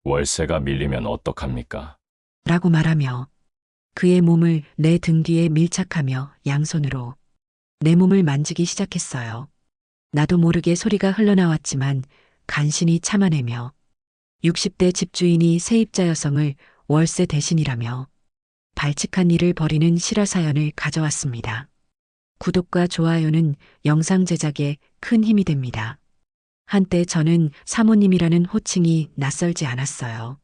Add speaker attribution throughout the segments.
Speaker 1: 월세가 밀리면 어떡합니까?
Speaker 2: 라고 말하며 그의 몸을 내 등 뒤에 밀착하며 양손으로 내 몸을 만지기 시작했어요. 나도 모르게 소리가 흘러나왔지만 간신히 참아내며 60대 집주인이 세입자 여성을 월세 대신이라며 발칙한 일을 벌이는 실화 사연을 가져왔습니다. 구독과 좋아요는 영상 제작에 큰 힘이 됩니다. 한때 저는 사모님이라는 호칭이 낯설지 않았어요.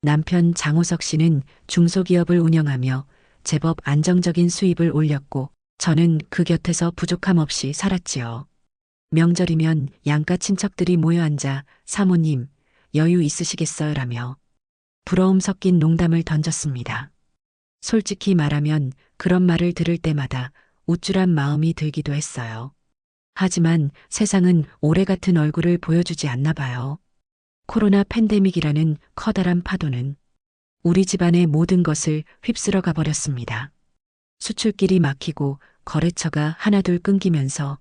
Speaker 2: 남편 장호석 씨는 중소기업을 운영하며 제법 안정적인 수입을 올렸고 저는 그 곁에서 부족함 없이 살았지요. 명절이면 양가 친척들이 모여 앉아 사모님, 여유 있으시겠어요? 라며 부러움 섞인 농담을 던졌습니다. 솔직히 말하면 그런 말을 들을 때마다 우쭐한 마음이 들기도 했어요. 하지만 세상은 오래 같은 얼굴을 보여주지 않나 봐요. 코로나 팬데믹이라는 커다란 파도는 우리 집안의 모든 것을 휩쓸어 가버렸습니다. 수출길이 막히고 거래처가 하나둘 끊기면서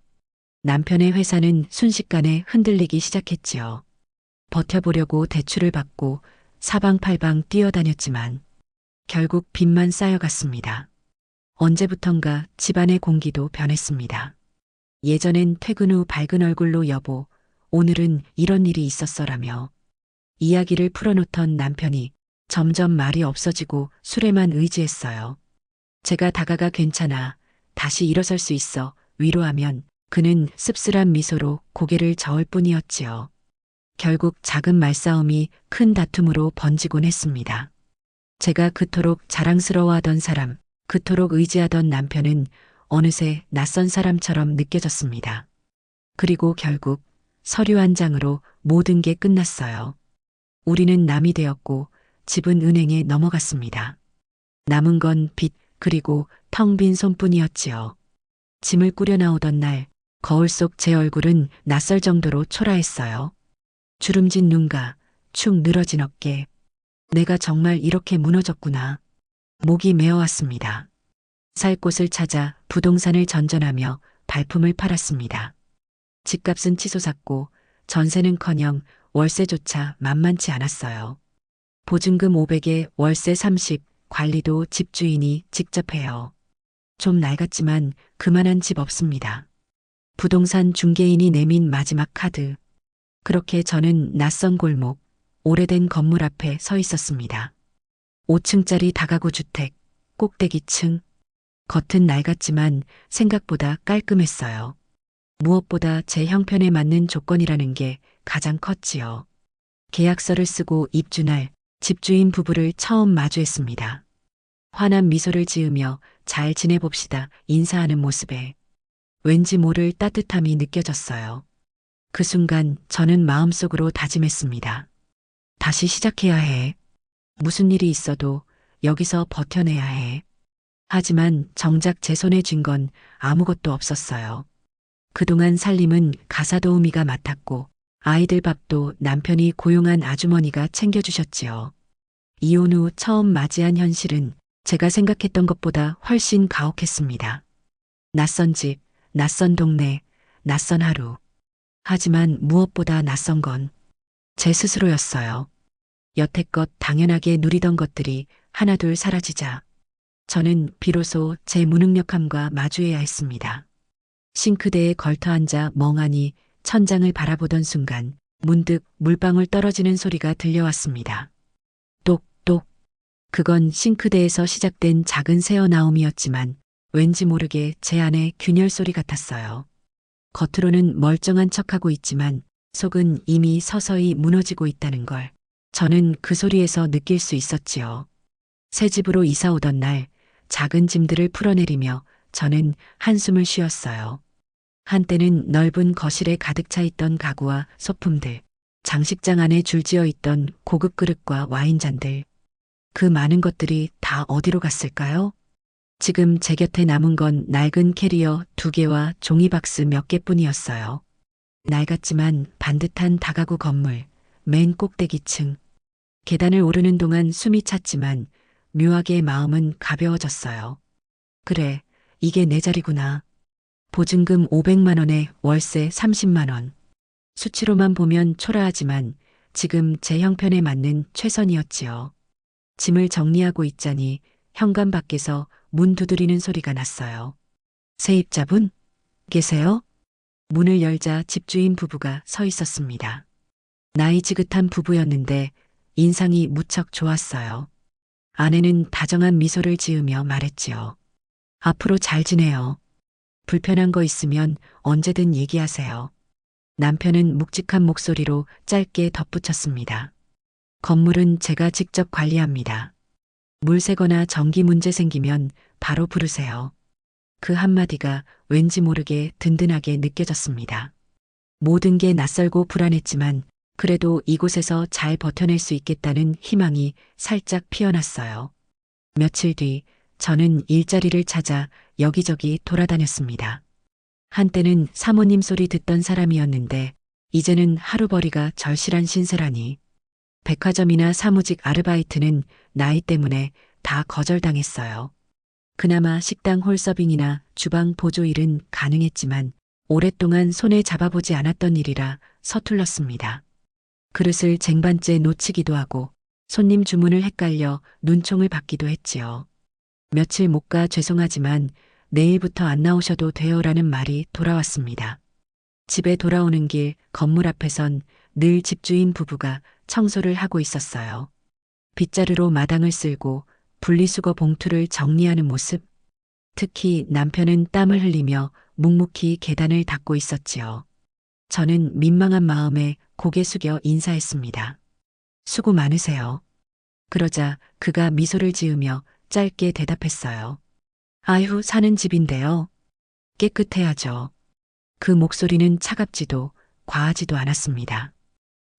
Speaker 2: 남편의 회사는 순식간에 흔들리기 시작했지요. 버텨보려고 대출을 받고 사방팔방 뛰어다녔지만 결국 빚만 쌓여갔습니다. 언제부턴가 집안의 공기도 변했습니다. 예전엔 퇴근 후 밝은 얼굴로 여보, 오늘은 이런 일이 있었어라며 이야기를 풀어놓던 남편이 점점 말이 없어지고 술에만 의지했어요. 제가 다가가 괜찮아, 다시 일어설 수 있어 위로하면 그는 씁쓸한 미소로 고개를 저을 뿐이었지요. 결국 작은 말싸움이 큰 다툼으로 번지곤 했습니다. 제가 그토록 자랑스러워하던 사람, 그토록 의지하던 남편은 어느새 낯선 사람처럼 느껴졌습니다. 그리고 결국 서류 한 장으로 모든 게 끝났어요. 우리는 남이 되었고 집은 은행에 넘어갔습니다. 남은 건 빚 그리고 텅 빈 손뿐이었지요. 짐을 꾸려 나오던 날 거울 속 제 얼굴은 낯설 정도로 초라했어요. 주름진 눈과 축 늘어진 어깨. 내가 정말 이렇게 무너졌구나. 목이 메어왔습니다. 살 곳을 찾아 부동산을 전전하며 발품을 팔았습니다. 집값은 치솟았고 전세는커녕 월세조차 만만치 않았어요. 보증금 500에 월세 30, 관리도 집주인이 직접 해요. 좀 낡았지만 그만한 집 없습니다. 부동산 중개인이 내민 마지막 카드. 그렇게 저는 낯선 골목, 오래된 건물 앞에 서 있었습니다. 5층짜리 다가구 주택, 꼭대기층. 겉은 낡았지만 생각보다 깔끔했어요. 무엇보다 제 형편에 맞는 조건이라는 게 가장 컸지요. 계약서를 쓰고 입주날 집주인 부부를 처음 마주했습니다. 환한 미소를 지으며 잘 지내봅시다 인사하는 모습에 왠지 모를 따뜻함이 느껴졌어요. 그 순간 저는 마음속으로 다짐했습니다. 다시 시작해야 해. 무슨 일이 있어도 여기서 버텨내야 해. 하지만 정작 제 손에 쥔 건 아무것도 없었어요. 그동안 살림은 가사도우미가 맡았고 아이들 밥도 남편이 고용한 아주머니가 챙겨주셨지요. 이혼 후 처음 맞이한 현실은 제가 생각했던 것보다 훨씬 가혹했습니다. 낯선 집, 낯선 동네, 낯선 하루. 하지만 무엇보다 낯선 건 제 스스로였어요. 여태껏 당연하게 누리던 것들이 하나둘 사라지자 저는 비로소 제 무능력함과 마주해야 했습니다. 싱크대에 걸터 앉아 멍하니 천장을 바라보던 순간 문득 물방울 떨어지는 소리가 들려왔습니다. 똑똑. 그건 싱크대에서 시작된 작은 새어나옴이었지만 왠지 모르게 제 안에 균열 소리 같았어요. 겉으로는 멀쩡한 척하고 있지만 속은 이미 서서히 무너지고 있다는 걸 저는 그 소리에서 느낄 수 있었지요. 새 집으로 이사 오던 날 작은 짐들을 풀어내리며 저는 한숨을 쉬었어요. 한때는 넓은 거실에 가득 차 있던 가구와 소품들, 장식장 안에 줄지어 있던 고급 그릇과 와인잔들. 그 많은 것들이 다 어디로 갔을까요? 지금 제 곁에 남은 건 낡은 캐리어 2개와 종이박스 몇 개뿐이었어요. 낡았지만 반듯한 다가구 건물, 맨 꼭대기층. 계단을 오르는 동안 숨이 찼지만 묘하게 마음은 가벼워졌어요. 그래, 이게 내 자리구나. 보증금 500만 원에 월세 30만 원. 수치로만 보면 초라하지만 지금 제 형편에 맞는 최선이었지요. 짐을 정리하고 있자니 현관 밖에서 문 두드리는 소리가 났어요. 세입자분? 계세요? 문을 열자 집주인 부부가 서 있었습니다. 나이 지긋한 부부였는데 인상이 무척 좋았어요. 아내는 다정한 미소를 지으며 말했지요. 앞으로 잘 지내요. 불편한 거 있으면 언제든 얘기하세요. 남편은 묵직한 목소리로 짧게 덧붙였습니다. 건물은 제가 직접 관리합니다. 물 새거나 전기 문제 생기면 바로 부르세요. 그 한마디가 왠지 모르게 든든하게 느껴졌습니다. 모든 게 낯설고 불안했지만 그래도 이곳에서 잘 버텨낼 수 있겠다는 희망이 살짝 피어났어요. 며칠 뒤 저는 일자리를 찾아 여기저기 돌아다녔습니다. 한때는 사모님 소리 듣던 사람이었는데 이제는 하루벌이가 절실한 신세라니. 백화점이나 사무직 아르바이트는 나이 때문에 다 거절당했어요. 그나마 식당 홀서빙이나 주방 보조 일은 가능했지만 오랫동안 손에 잡아보지 않았던 일이라 서툴렀습니다. 그릇을 쟁반째 놓치기도 하고 손님 주문을 헷갈려 눈총을 받기도 했지요. 며칠 못 가 죄송하지만 내일부터 안 나오셔도 돼요라는 말이 돌아왔습니다. 집에 돌아오는 길 건물 앞에선 늘 집주인 부부가 청소를 하고 있었어요. 빗자루로 마당을 쓸고 분리수거 봉투를 정리하는 모습. 특히 남편은 땀을 흘리며 묵묵히 계단을 닦고 있었지요. 저는 민망한 마음에 고개 숙여 인사했습니다. 수고 많으세요. 그러자 그가 미소를 지으며 짧게 대답했어요. 아휴, 사는 집인데요. 깨끗해야죠. 그 목소리는 차갑지도 과하지도 않았습니다.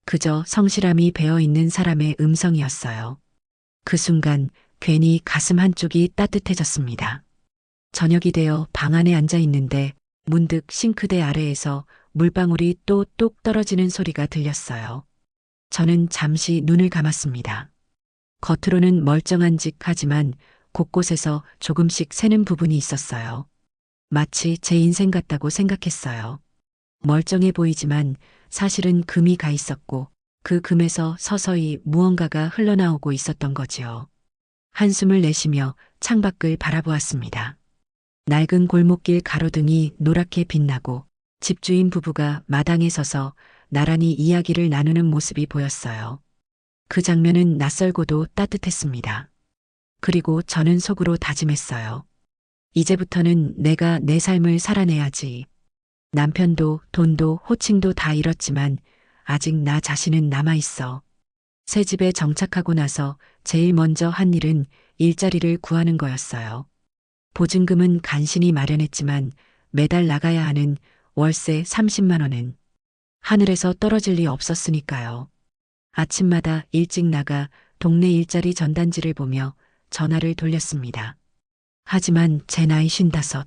Speaker 2: 그저 성실함이 배어있는 사람의 음성이었어요. 그 순간 괜히 가슴 한쪽이 따뜻해졌습니다. 저녁이 되어 방 안에 앉아 있는데 문득 싱크대 아래에서 물방울이 또 뚝 떨어지는 소리가 들렸어요. 저는 잠시 눈을 감았습니다. 겉으로는 멀쩡한 직 하지만 곳곳에서 조금씩 새는 부분이 있었어요. 마치 제 인생 같다고 생각했어요. 멀쩡해 보이지만 사실은 금이 가 있었고 그 금에서 서서히 무언가가 흘러나오고 있었던 거지요. 한숨을 내쉬며 창밖을 바라보았습니다. 낡은 골목길 가로등이 노랗게 빛나고 집주인 부부가 마당에 서서 나란히 이야기를 나누는 모습이 보였어요. 그 장면은 낯설고도 따뜻했습니다. 그리고 저는 속으로 다짐했어요. 이제부터는 내가 내 삶을 살아내야지. 남편도 돈도 호칭도 다 잃었지만 아직 나 자신은 남아있어. 새 집에 정착하고 나서 제일 먼저 한 일은 일자리를 구하는 거였어요. 보증금은 간신히 마련했지만 매달 나가야 하는 월세 30만 원은 하늘에서 떨어질 리 없었으니까요. 아침마다 일찍 나가 동네 일자리 전단지를 보며 전화를 돌렸습니다. 하지만 제 나이 55.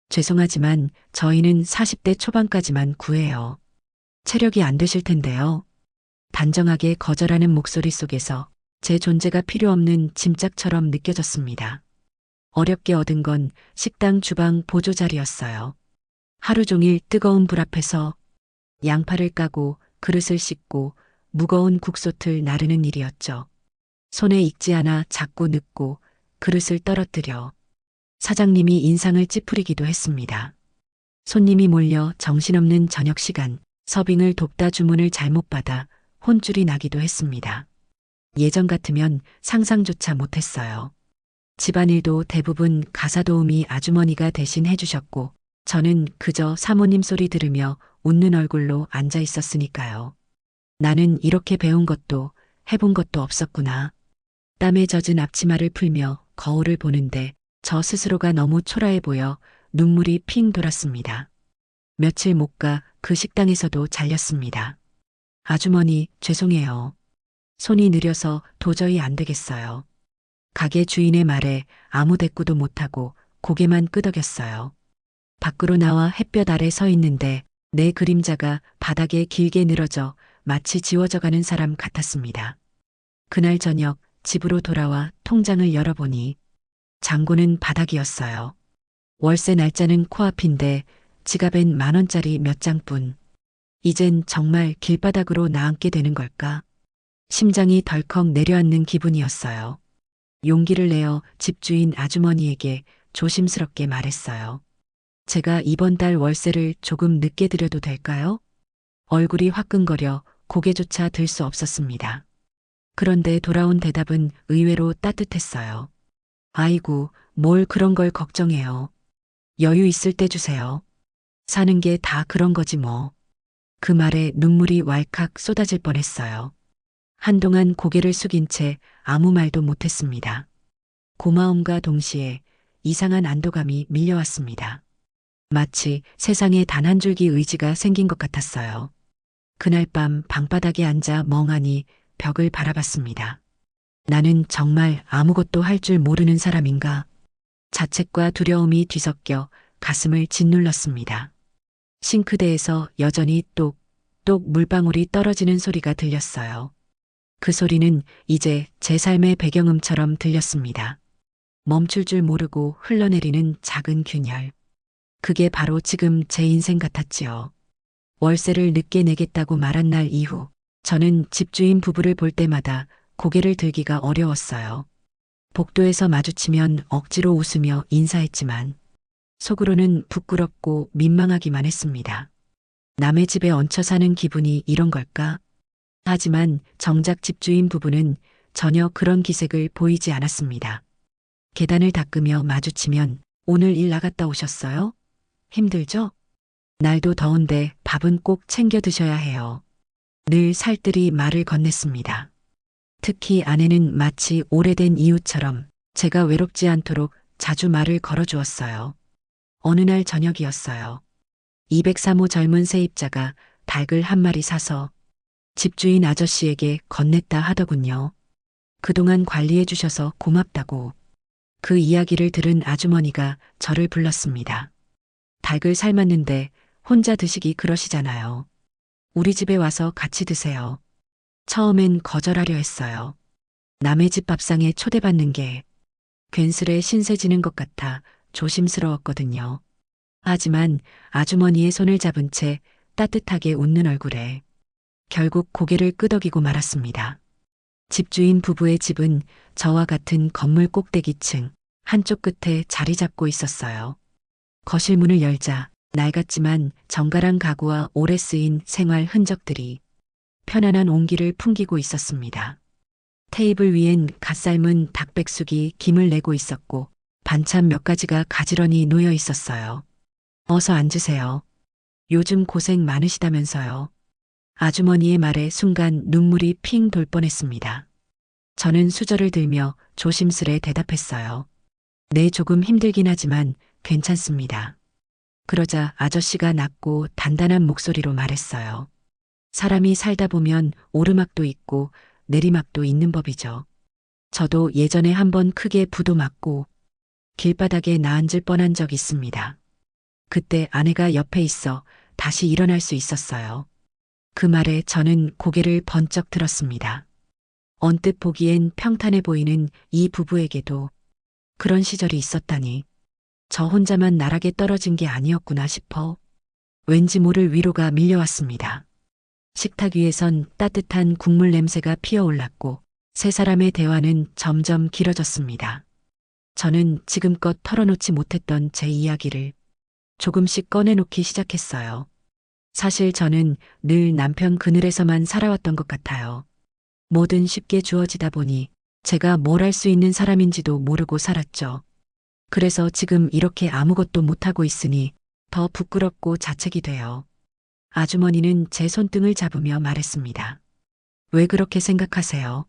Speaker 2: 죄송하지만 저희는 40대 초반까지만 구해요. 체력이 안 되실 텐데요. 단정하게 거절하는 목소리 속에서 제 존재가 필요 없는 짐짝처럼 느껴졌습니다. 어렵게 얻은 건 식당 주방 보조 자리였어요. 하루 종일 뜨거운 불 앞에서 양파를 까고 그릇을 씻고 무거운 국솥을 나르는 일이었죠. 손에 익지 않아 자꾸 늙고 그릇을 떨어뜨려 사장님이 인상을 찌푸리기도 했습니다. 손님이 몰려 정신없는 저녁 시간, 서빙을 돕다 주문을 잘못 받아 혼쭐이 나기도 했습니다. 예전 같으면 상상조차 못했어요. 집안일도 대부분 가사도우미 아주머니가 대신 해주셨고 저는 그저 사모님 소리 들으며 웃는 얼굴로 앉아 있었으니까요. 나는 이렇게 배운 것도 해본 것도 없었구나. 땀에 젖은 앞치마를 풀며 거울을 보는데 저 스스로가 너무 초라해 보여 눈물이 핑 돌았습니다. 며칠 못 가 그 식당에서도 잘렸습니다. 아주머니, 죄송해요. 손이 느려서 도저히 안 되겠어요. 가게 주인의 말에 아무 대꾸도 못하고 고개만 끄덕였어요. 밖으로 나와 햇볕 아래 서 있는데 내 그림자가 바닥에 길게 늘어져 마치 지워져가는 사람 같았습니다. 그날 저녁 집으로 돌아와 통장을 열어보니 잔고는 바닥이었어요. 월세 날짜는 코앞인데 지갑엔 10,000원짜리 몇 장뿐. 이젠 정말 길바닥으로 나앉게 되는 걸까? 심장이 덜컥 내려앉는 기분이었어요. 용기를 내어 집주인 아주머니에게 조심스럽게 말했어요. 제가 이번 달 월세를 조금 늦게 드려도 될까요? 얼굴이 화끈거려 고개조차 들 수 없었습니다. 그런데 돌아온 대답은 의외로 따뜻했어요. 아이고, 뭘 그런 걸 걱정해요. 여유 있을 때 주세요. 사는 게 다 그런 거지 뭐. 그 말에 눈물이 왈칵 쏟아질 뻔했어요. 한동안 고개를 숙인 채 아무 말도 못했습니다. 고마움과 동시에 이상한 안도감이 밀려왔습니다. 마치 세상에 단 한 줄기 의지가 생긴 것 같았어요. 그날 밤 방바닥에 앉아 멍하니 벽을 바라봤습니다. 나는 정말 아무것도 할 줄 모르는 사람인가? 자책과 두려움이 뒤섞여 가슴을 짓눌렀습니다. 싱크대에서 여전히 똑똑 물방울이 떨어지는 소리가 들렸어요. 그 소리는 이제 제 삶의 배경음처럼 들렸습니다. 멈출 줄 모르고 흘러내리는 작은 균열. 그게 바로 지금 제 인생 같았지요. 월세를 늦게 내겠다고 말한 날 이후 저는 집주인 부부를 볼 때마다 고개를 들기가 어려웠어요. 복도에서 마주치면 억지로 웃으며 인사했지만 속으로는 부끄럽고 민망하기만 했습니다. 남의 집에 얹혀 사는 기분이 이런 걸까? 하지만 정작 집주인 부부는 전혀 그런 기색을 보이지 않았습니다. 계단을 닦으며 마주치면 오늘 일 나갔다 오셨어요? 힘들죠? 날도 더운데 밥은 꼭 챙겨 드셔야 해요. 늘 살뜰히 말을 건넸습니다. 특히 아내는 마치 오래된 이웃처럼 제가 외롭지 않도록 자주 말을 걸어주었어요. 어느 날 저녁이었어요. 203호 젊은 세입자가 닭을 한 마리 사서 집주인 아저씨에게 건넸다 하더군요. 그동안 관리해 주셔서 고맙다고. 그 이야기를 들은 아주머니가 저를 불렀습니다. 닭을 삶았는데 혼자 드시기 그러시잖아요. 우리 집에 와서 같이 드세요. 처음엔 거절하려 했어요. 남의 집 밥상에 초대받는 게 괜스레 신세 지는 것 같아 조심스러웠거든요. 하지만 아주머니의 손을 잡은 채 따뜻하게 웃는 얼굴에 결국 고개를 끄덕이고 말았습니다. 집주인 부부의 집은 저와 같은 건물 꼭대기층 한쪽 끝에 자리 잡고 있었어요. 거실 문을 열자 낡았지만 정갈한 가구와 오래 쓰인 생활 흔적들이 편안한 온기를 풍기고 있었습니다. 테이블 위엔 갓 삶은 닭백숙이 김을 내고 있었고 반찬 몇 가지가 가지런히 놓여 있었어요. 어서 앉으세요. 요즘 고생 많으시다면서요. 아주머니의 말에 순간 눈물이 핑 돌 뻔했습니다. 저는 수저를 들며 조심스레 대답했어요. 네, 조금 힘들긴 하지만 괜찮습니다. 그러자 아저씨가 낮고 단단한 목소리로 말했어요. 사람이 살다 보면 오르막도 있고 내리막도 있는 법이죠. 저도 예전에 한번 크게 부도 맞고 길바닥에 나앉을 뻔한 적 있습니다. 그때 아내가 옆에 있어 다시 일어날 수 있었어요. 그 말에 저는 고개를 번쩍 들었습니다. 언뜻 보기엔 평탄해 보이는 이 부부에게도 그런 시절이 있었다니. 저 혼자만 나락에 떨어진 게 아니었구나 싶어 왠지 모를 위로가 밀려왔습니다. 식탁 위에선 따뜻한 국물 냄새가 피어올랐고 세 사람의 대화는 점점 길어졌습니다. 저는 지금껏 털어놓지 못했던 제 이야기를 조금씩 꺼내놓기 시작했어요. 사실 저는 늘 남편 그늘에서만 살아왔던 것 같아요. 뭐든 쉽게 주어지다 보니 제가 뭘 할 수 있는 사람인지도 모르고 살았죠. 그래서 지금 이렇게 아무것도 못하고 있으니 더 부끄럽고 자책이 돼요. 아주머니는 제 손등을 잡으며 말했습니다. 왜 그렇게 생각하세요?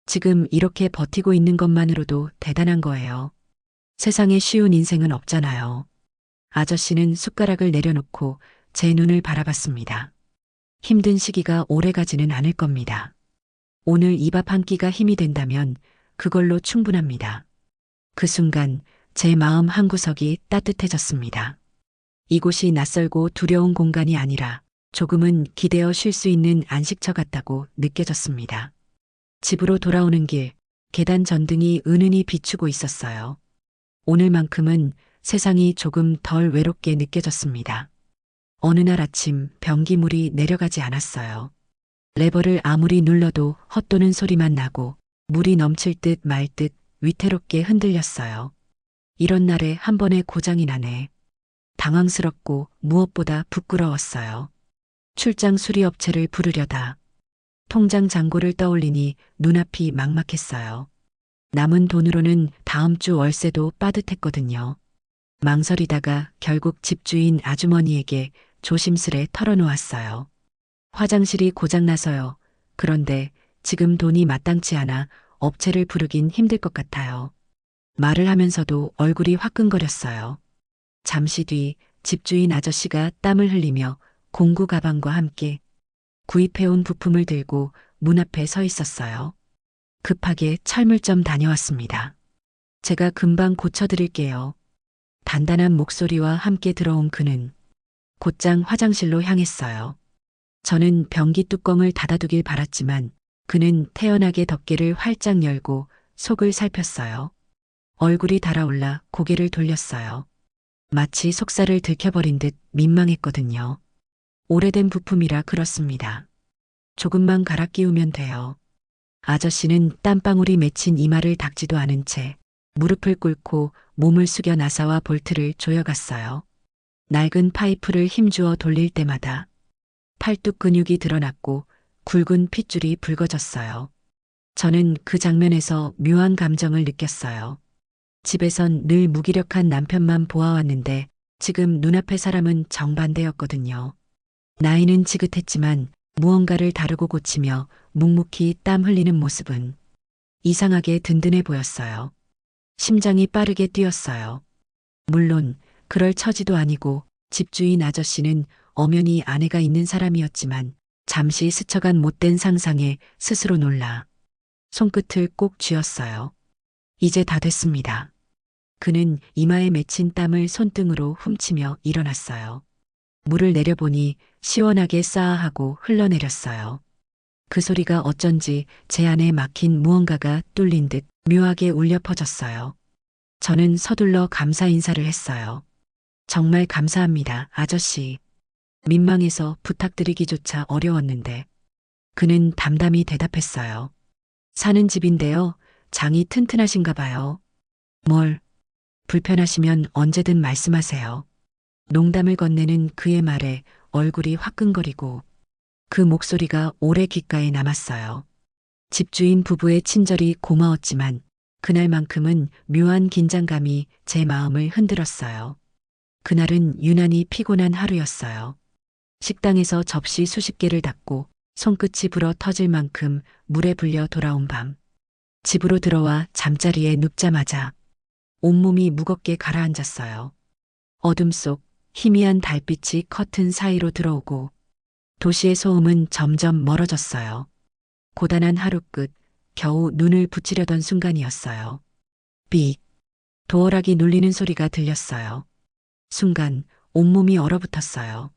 Speaker 2: 지금 이렇게 버티고 있는 것만으로도 대단한 거예요. 세상에 쉬운 인생은 없잖아요. 아저씨는 숟가락을 내려놓고 제 눈을 바라봤습니다. 힘든 시기가 오래가지는 않을 겁니다. 오늘 이 밥 한 끼가 힘이 된다면 그걸로 충분합니다. 그 순간 제 마음 한구석이 따뜻해졌습니다. 이곳이 낯설고 두려운 공간이 아니라 조금은 기대어 쉴 수 있는 안식처 같다고 느껴졌습니다. 집으로 돌아오는 길, 계단 전등이 은은히 비추고 있었어요. 오늘만큼은 세상이 조금 덜 외롭게 느껴졌습니다. 어느 날 아침 변기물이 내려가지 않았어요. 레버를 아무리 눌러도 헛도는 소리만 나고 물이 넘칠 듯 말 듯 위태롭게 흔들렸어요. 이런 날에 한 번에 고장이 나네. 당황스럽고 무엇보다 부끄러웠어요. 출장 수리업체를 부르려다 통장 잔고를 떠올리니 눈앞이 막막했어요. 남은 돈으로는 다음 주 월세도 빠듯했거든요. 망설이다가 결국 집주인 아주머니에게 조심스레 털어놓았어요. 화장실이 고장나서요. 그런데 지금 돈이 마땅치 않아 업체를 부르긴 힘들 것 같아요. 말을 하면서도 얼굴이 화끈거렸어요. 잠시 뒤 집주인 아저씨가 땀을 흘리며 공구 가방과 함께 구입해온 부품을 들고 문 앞에 서 있었어요. 급하게 철물점 다녀왔습니다. 제가 금방 고쳐드릴게요. 단단한 목소리와 함께 들어온 그는 곧장 화장실로 향했어요. 저는 변기 뚜껑을 닫아두길 바랐지만 그는 태연하게 덮개를 활짝 열고 속을 살폈어요. 얼굴이 달아올라 고개를 돌렸어요. 마치 속살을 들켜버린 듯 민망했거든요. 오래된 부품이라 그렇습니다. 조금만 갈아 끼우면 돼요. 아저씨는 땀방울이 맺힌 이마를 닦지도 않은 채 무릎을 꿇고 몸을 숙여 나사와 볼트를 조여갔어요. 낡은 파이프를 힘주어 돌릴 때마다 팔뚝 근육이 드러났고 굵은 핏줄이 붉어졌어요. 저는 그 장면에서 묘한 감정을 느꼈어요. 집에선 늘 무기력한 남편만 보아왔는데 지금 눈앞의 사람은 정반대였거든요. 나이는 지긋했지만 무언가를 다루고 고치며 묵묵히 땀 흘리는 모습은 이상하게 든든해 보였어요. 심장이 빠르게 뛰었어요. 물론 그럴 처지도 아니고 집주인 아저씨는 엄연히 아내가 있는 사람이었지만 잠시 스쳐간 못된 상상에 스스로 놀라 손끝을 꼭 쥐었어요. 이제 다 됐습니다. 그는 이마에 맺힌 땀을 손등으로 훔치며 일어났어요. 물을 내려보니 시원하게 싸하고 흘러내렸어요. 그 소리가 어쩐지 제 안에 막힌 무언가가 뚫린 듯 묘하게 울려 퍼졌어요. 저는 서둘러 감사 인사를 했어요. 정말 감사합니다, 아저씨. 민망해서 부탁드리기조차 어려웠는데 그는 담담히 대답했어요. 사는 집인데요. 장이 튼튼하신가 봐요. 뭘 불편하시면 언제든 말씀하세요. 농담을 건네는 그의 말에 얼굴이 화끈거리고 그 목소리가 오래 귓가에 남았어요. 집주인 부부의 친절이 고마웠지만 그날만큼은 묘한 긴장감이 제 마음을 흔들었어요. 그날은 유난히 피곤한 하루였어요. 식당에서 접시 수십 개를 닦고 손끝이 불어 터질 만큼 물에 불려 돌아온 밤. 집으로 들어와 잠자리에 눕자마자 온몸이 무겁게 가라앉았어요. 어둠 속 희미한 달빛이 커튼 사이로 들어오고 도시의 소음은 점점 멀어졌어요. 고단한 하루 끝 겨우 눈을 붙이려던 순간이었어요. 삑! 도어락이 눌리는 소리가 들렸어요. 순간 온몸이 얼어붙었어요.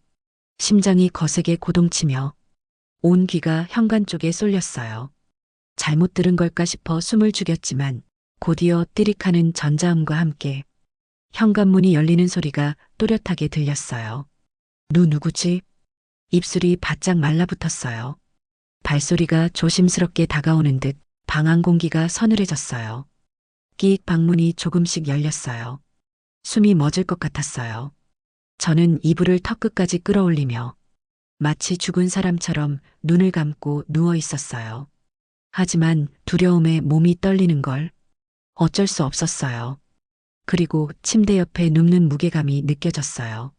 Speaker 2: 심장이 거세게 고동치며 온 귀가 현관 쪽에 쏠렸어요. 잘못 들은 걸까 싶어 숨을 죽였지만 곧이어 띠릭하는 전자음과 함께 현관문이 열리는 소리가 또렷하게 들렸어요. 누구지? 입술이 바짝 말라붙었어요. 발소리가 조심스럽게 다가오는 듯 방 안 공기가 서늘해졌어요. 끼익 방문이 조금씩 열렸어요. 숨이 멎을 것 같았어요. 저는 이불을 턱끝까지 끌어올리며 마치 죽은 사람처럼 눈을 감고 누워 있었어요. 하지만 두려움에 몸이 떨리는 걸 어쩔 수 없었어요. 그리고 침대 옆에 눕는 무게감이 느껴졌어요.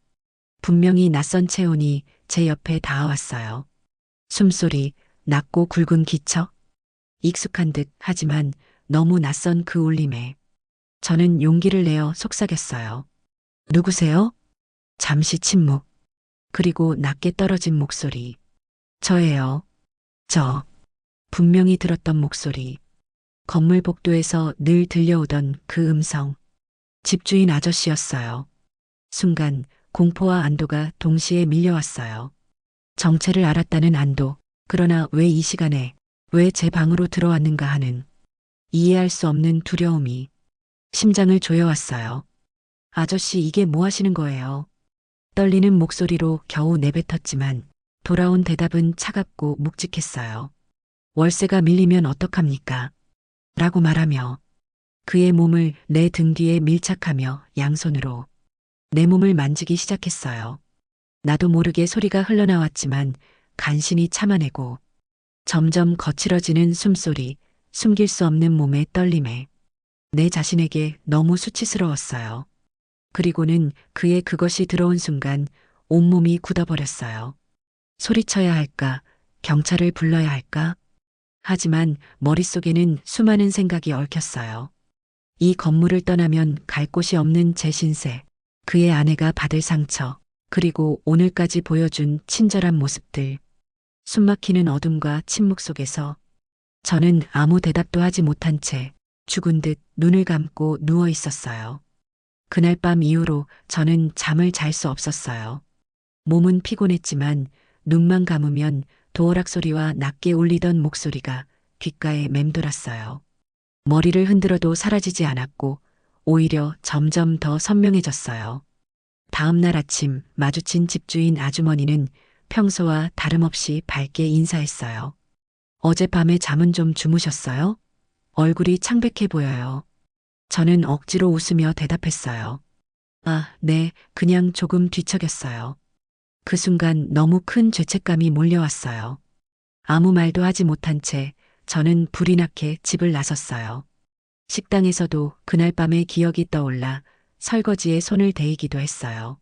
Speaker 2: 분명히 낯선 체온이 제 옆에 닿아왔어요. 숨소리, 낮고 굵은 기척, 익숙한 듯 하지만 너무 낯선 그 울림에 저는 용기를 내어 속삭였어요. 누구세요? 잠시 침묵. 그리고 낮게 떨어진 목소리. 저예요. 저. 분명히 들었던 목소리. 건물 복도에서 늘 들려오던 그 음성. 집주인 아저씨였어요. 순간 공포와 안도가 동시에 밀려왔어요. 정체를 알았다는 안도, 그러나 왜 이 시간에, 왜 제 방으로 들어왔는가 하는 이해할 수 없는 두려움이 심장을 조여왔어요. 아저씨 이게 뭐 하시는 거예요? 떨리는 목소리로 겨우 내뱉었지만 돌아온 대답은 차갑고 묵직했어요. 월세가 밀리면 어떡합니까? 라고 말하며 그의 몸을 내 등 뒤에 밀착하며 양손으로 내 몸을 만지기 시작했어요. 나도 모르게 소리가 흘러나왔지만 간신히 참아내고 점점 거칠어지는 숨소리, 숨길 수 없는 몸의 떨림에 내 자신에게 너무 수치스러웠어요. 그리고는 그의 그것이 들어온 순간 온몸이 굳어버렸어요. 소리쳐야 할까? 경찰을 불러야 할까? 하지만 머릿속에는 수많은 생각이 얽혔어요. 이 건물을 떠나면 갈 곳이 없는 제 신세, 그의 아내가 받을 상처, 그리고 오늘까지 보여준 친절한 모습들. 숨막히는 어둠과 침묵 속에서 저는 아무 대답도 하지 못한 채 죽은 듯 눈을 감고 누워 있었어요. 그날 밤 이후로 저는 잠을 잘 수 없었어요. 몸은 피곤했지만 눈만 감으면 도어락 소리와 낮게 울리던 목소리가 귓가에 맴돌았어요. 머리를 흔들어도 사라지지 않았고 오히려 점점 더 선명해졌어요. 다음 날 아침 마주친 집주인 아주머니는 평소와 다름없이 밝게 인사했어요. 어젯밤에 잠은 좀 주무셨어요? 얼굴이 창백해 보여요. 저는 억지로 웃으며 대답했어요. 아, 네, 그냥 조금 뒤척였어요. 그 순간 너무 큰 죄책감이 몰려왔어요. 아무 말도 하지 못한 채 저는 불이 나게 집을 나섰어요. 식당에서도 그날 밤의 기억이 떠올라 설거지에 손을 대이기도 했어요.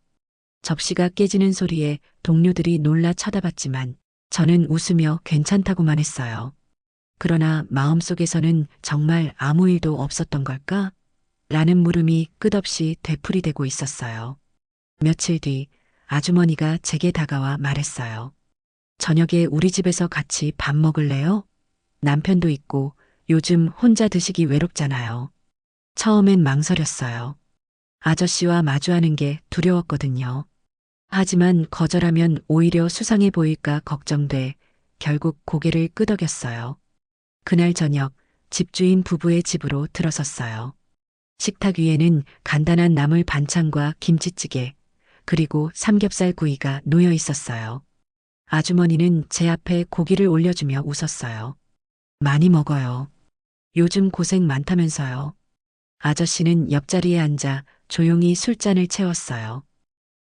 Speaker 2: 접시가 깨지는 소리에 동료들이 놀라 쳐다봤지만 저는 웃으며 괜찮다고만 했어요. 그러나 마음속에서는 정말 아무 일도 없었던 걸까? 라는 물음이 끝없이 되풀이되고 있었어요. 며칠 뒤 아주머니가 제게 다가와 말했어요. 저녁에 우리 집에서 같이 밥 먹을래요? 남편도 있고 요즘 혼자 드시기 외롭잖아요. 처음엔 망설였어요. 아저씨와 마주하는 게 두려웠거든요. 하지만 거절하면 오히려 수상해 보일까 걱정돼 결국 고개를 끄덕였어요. 그날 저녁 집주인 부부의 집으로 들어섰어요. 식탁 위에는 간단한 나물 반찬과 김치찌개, 그리고 삼겹살 구이가 놓여 있었어요. 아주머니는 제 앞에 고기를 올려주며 웃었어요. 많이 먹어요. 요즘 고생 많다면서요. 아저씨는 옆자리에 앉아 조용히 술잔을 채웠어요.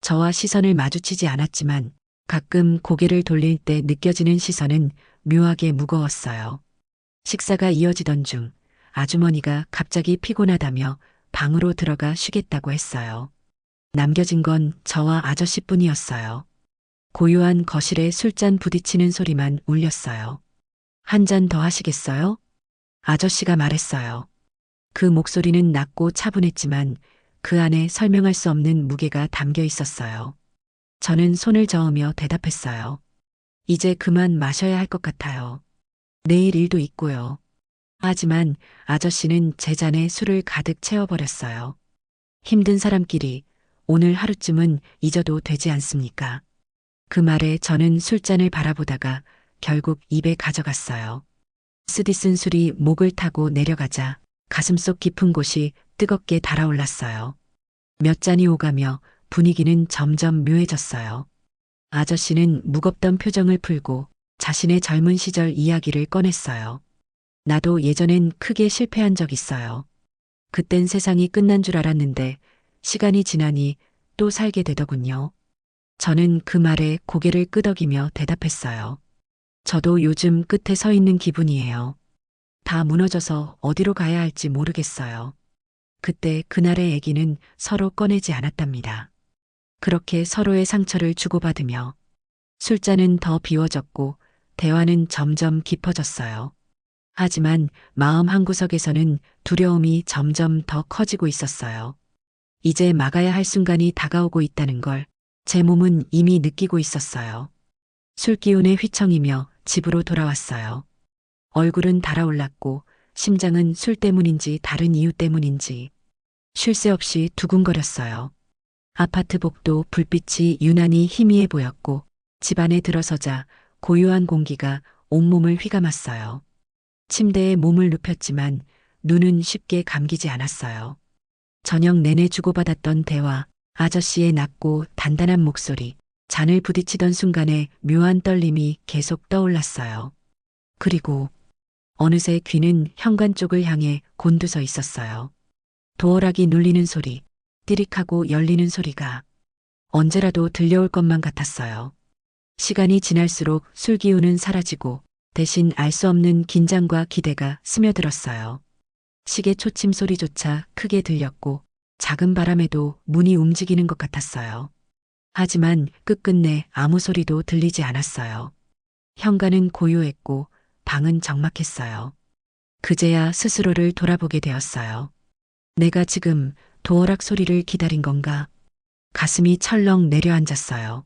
Speaker 2: 저와 시선을 마주치지 않았지만 가끔 고개를 돌릴 때 느껴지는 시선은 묘하게 무거웠어요. 식사가 이어지던 중 아주머니가 갑자기 피곤하다며 방으로 들어가 쉬겠다고 했어요. 남겨진 건 저와 아저씨뿐이었어요. 고요한 거실에 술잔 부딪히는 소리만 울렸어요. 한 잔 더 하시겠어요? 아저씨가 말했어요. 그 목소리는 낮고 차분했지만 그 안에 설명할 수 없는 무게가 담겨 있었어요. 저는 손을 저으며 대답했어요. 이제 그만 마셔야 할 것 같아요. 내일 일도 있고요. 하지만 아저씨는 제 잔에 술을 가득 채워버렸어요. 힘든 사람끼리 오늘 하루쯤은 잊어도 되지 않습니까? 그 말에 저는 술잔을 바라보다가 결국 입에 가져갔어요. 쓰디쓴 술이 목을 타고 내려가자 가슴속 깊은 곳이 뜨겁게 달아올랐어요. 몇 잔이 오가며 분위기는 점점 묘해졌어요. 아저씨는 무겁던 표정을 풀고 자신의 젊은 시절 이야기를 꺼냈어요. 나도 예전엔 크게 실패한 적 있어요. 그땐 세상이 끝난 줄 알았는데 시간이 지나니 또 살게 되더군요. 저는 그 말에 고개를 끄덕이며 대답했어요. 저도 요즘 끝에 서 있는 기분이에요. 다 무너져서 어디로 가야 할지 모르겠어요. 그때 그날의 얘기는 서로 꺼내지 않았답니다. 그렇게 서로의 상처를 주고받으며 술잔은 더 비워졌고 대화는 점점 깊어졌어요. 하지만 마음 한구석에서는 두려움이 점점 더 커지고 있었어요. 이제 막아야 할 순간이 다가오고 있다는 걸 제 몸은 이미 느끼고 있었어요. 술기운에 휘청이며 집으로 돌아왔어요. 얼굴은 달아올랐고 심장은 술 때문인지 다른 이유 때문인지 쉴 새 없이 두근거렸어요. 아파트 복도 불빛이 유난히 희미해 보였고 집안에 들어서자 고요한 공기가 온몸을 휘감았어요. 침대에 몸을 눕혔지만 눈은 쉽게 감기지 않았어요. 저녁 내내 주고받았던 대화, 아저씨의 낮고 단단한 목소리, 잔을 부딪히던 순간에 묘한 떨림이 계속 떠올랐어요. 그리고 어느새 귀는 현관 쪽을 향해 곤두서 있었어요. 도어락이 눌리는 소리, 띠릭하고 열리는 소리가 언제라도 들려올 것만 같았어요. 시간이 지날수록 술 기운은 사라지고 대신 알 수 없는 긴장과 기대가 스며들었어요. 시계 초침 소리조차 크게 들렸고 작은 바람에도 문이 움직이는 것 같았어요. 하지만 끝끝내 아무 소리도 들리지 않았어요. 현관은 고요했고 방은 적막했어요. 그제야 스스로를 돌아보게 되었어요. 내가 지금 도어락 소리를 기다린 건가? 가슴이 철렁 내려앉았어요.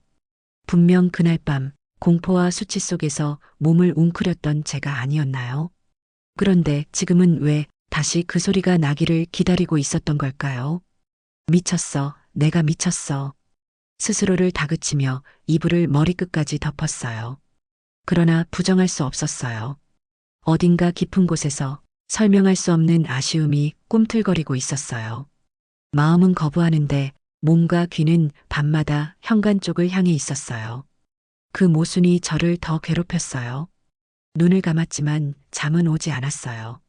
Speaker 2: 분명 그날 밤 공포와 수치 속에서 몸을 웅크렸던 제가 아니었나요? 그런데 지금은 왜 다시 그 소리가 나기를 기다리고 있었던 걸까요? 미쳤어. 내가 미쳤어. 스스로를 다그치며 이불을 머리끝까지 덮었어요. 그러나 부정할 수 없었어요. 어딘가 깊은 곳에서 설명할 수 없는 아쉬움이 꿈틀거리고 있었어요. 마음은 거부하는데 몸과 귀는 밤마다 현관 쪽을 향해 있었어요. 그 모순이 저를 더 괴롭혔어요. 눈을 감았지만 잠은 오지 않았어요.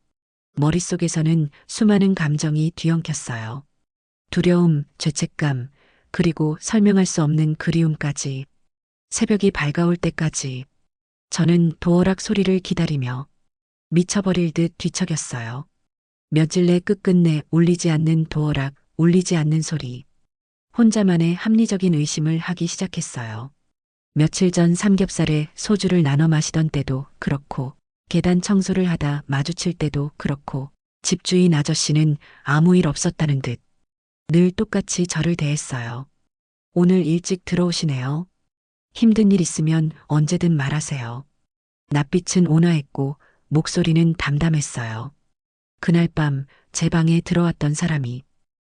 Speaker 2: 머릿속에서는 수많은 감정이 뒤엉켰어요. 두려움, 죄책감, 그리고 설명할 수 없는 그리움까지. 새벽이 밝아올 때까지 저는 도어락 소리를 기다리며 미쳐버릴 듯 뒤척였어요. 며칠 내 끝끝내 울리지 않는 도어락, 울리지 않는 소리. 혼자만의 합리적인 의심을 하기 시작했어요. 며칠 전 삼겹살에 소주를 나눠 마시던 때도 그렇고, 계단 청소를 하다 마주칠 때도 그렇고, 집주인 아저씨는 아무 일 없었다는 듯 늘 똑같이 저를 대했어요. 오늘 일찍 들어오시네요. 힘든 일 있으면 언제든 말하세요. 낯빛은 온화했고 목소리는 담담했어요. 그날 밤 제 방에 들어왔던 사람이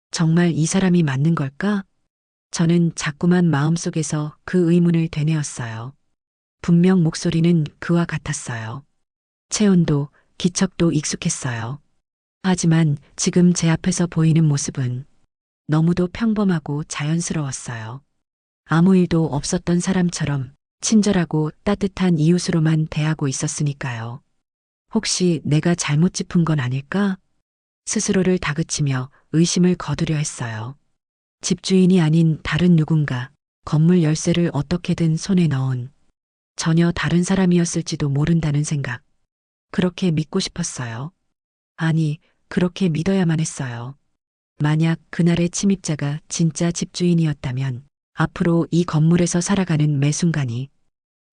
Speaker 2: 정말 이 사람이 맞는 걸까? 저는 자꾸만 마음속에서 그 의문을 되뇌었어요. 분명 목소리는 그와 같았어요. 체온도 기척도 익숙했어요. 하지만 지금 제 앞에서 보이는 모습은 너무도 평범하고 자연스러웠어요. 아무 일도 없었던 사람처럼 친절하고 따뜻한 이웃으로만 대하고 있었으니까요. 혹시 내가 잘못 짚은 건 아닐까? 스스로를 다그치며 의심을 거두려 했어요. 집주인이 아닌 다른 누군가, 건물 열쇠를 어떻게든 손에 넣은 전혀 다른 사람이었을지도 모른다는 생각. 그렇게 믿고 싶었어요. 아니, 그렇게 믿어야만 했어요. 만약 그날의 침입자가 진짜 집주인이었다면 앞으로 이 건물에서 살아가는 매 순간이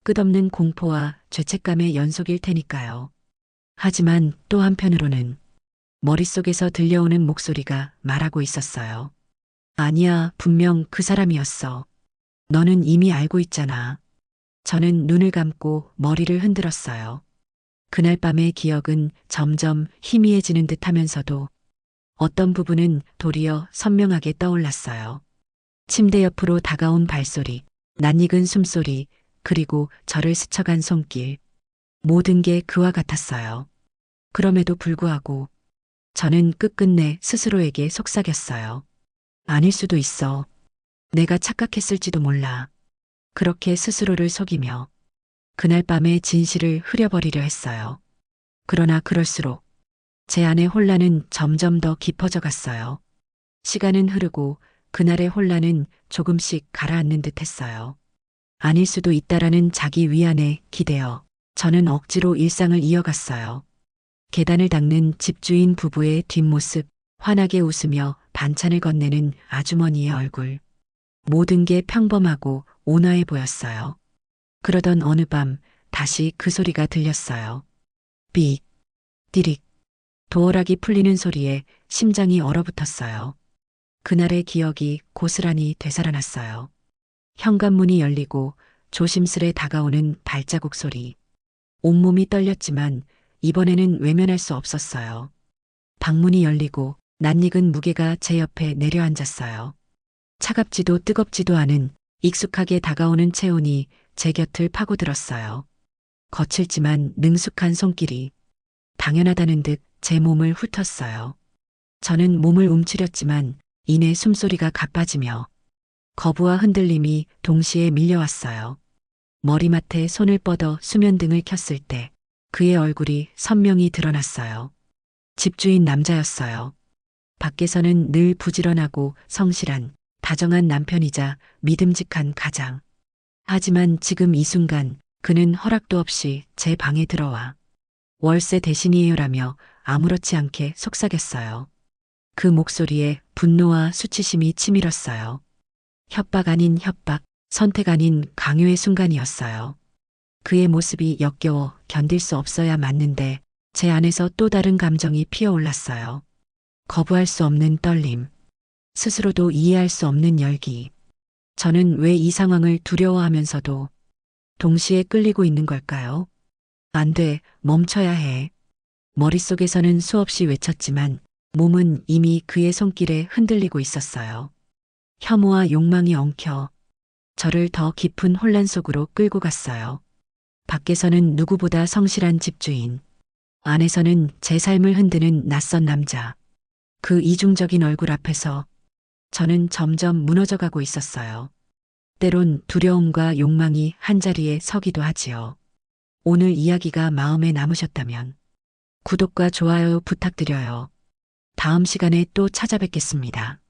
Speaker 2: 끝없는 공포와 죄책감의 연속일 테니까요. 하지만 또 한편으로는 머릿속에서 들려오는 목소리가 말하고 있었어요. 아니야, 분명 그 사람이었어. 너는 이미 알고 있잖아. 저는 눈을 감고 머리를 흔들었어요. 그날 밤의 기억은 점점 희미해지는 듯 하면서도 어떤 부분은 도리어 선명하게 떠올랐어요. 침대 옆으로 다가온 발소리, 낯익은 숨소리, 그리고 저를 스쳐간 손길. 모든 게 그와 같았어요. 그럼에도 불구하고 저는 끝끝내 스스로에게 속삭였어요. 아닐 수도 있어. 내가 착각했을지도 몰라. 그렇게 스스로를 속이며 그날 밤의 진실을 흐려버리려 했어요. 그러나 그럴수록 제 안의 혼란은 점점 더 깊어져 갔어요. 시간은 흐르고 그날의 혼란은 조금씩 가라앉는 듯 했어요. 아닐 수도 있다라는 자기 위안에 기대어 저는 억지로 일상을 이어갔어요. 계단을 닦는 집주인 부부의 뒷모습, 환하게 웃으며 반찬을 건네는 아주머니의 얼굴. 모든 게 평범하고 온화해 보였어요. 그러던 어느 밤 다시 그 소리가 들렸어요. 삑, 디릭. 도어락이 풀리는 소리에 심장이 얼어붙었어요. 그날의 기억이 고스란히 되살아났어요. 현관문이 열리고 조심스레 다가오는 발자국 소리. 온몸이 떨렸지만 이번에는 외면할 수 없었어요. 방문이 열리고 낯익은 무게가 제 옆에 내려앉았어요. 차갑지도 뜨겁지도 않은 익숙하게 다가오는 체온이 제 곁을 파고들었어요. 거칠지만 능숙한 손길이 당연하다는 듯 제 몸을 훑었어요. 저는 몸을 움츠렸지만 이내 숨소리가 가빠지며 거부와 흔들림이 동시에 밀려왔어요. 머리맡에 손을 뻗어 수면등을 켰을 때 그의 얼굴이 선명히 드러났어요. 집주인 남자였어요. 밖에서는 늘 부지런하고 성실한, 다정한 남편이자 믿음직한 가장. 하지만 지금 이 순간 그는 허락도 없이 제 방에 들어와 월세 대신이에요라며 아무렇지 않게 속삭였어요. 그 목소리에 분노와 수치심이 치밀었어요. 협박 아닌 협박, 선택 아닌 강요의 순간이었어요. 그의 모습이 역겨워 견딜 수 없어야 맞는데 제 안에서 또 다른 감정이 피어올랐어요. 거부할 수 없는 떨림, 스스로도 이해할 수 없는 열기. 저는 왜 이 상황을 두려워하면서도 동시에 끌리고 있는 걸까요? 안 돼, 멈춰야 해. 머릿속에서는 수없이 외쳤지만 몸은 이미 그의 손길에 흔들리고 있었어요. 혐오와 욕망이 엉켜 저를 더 깊은 혼란 속으로 끌고 갔어요. 밖에서는 누구보다 성실한 집주인, 안에서는 제 삶을 흔드는 낯선 남자. 그 이중적인 얼굴 앞에서 저는 점점 무너져가고 있었어요. 때론 두려움과 욕망이 한자리에 서기도 하지요. 오늘 이야기가 마음에 남으셨다면 구독과 좋아요 부탁드려요. 다음 시간에 또 찾아뵙겠습니다.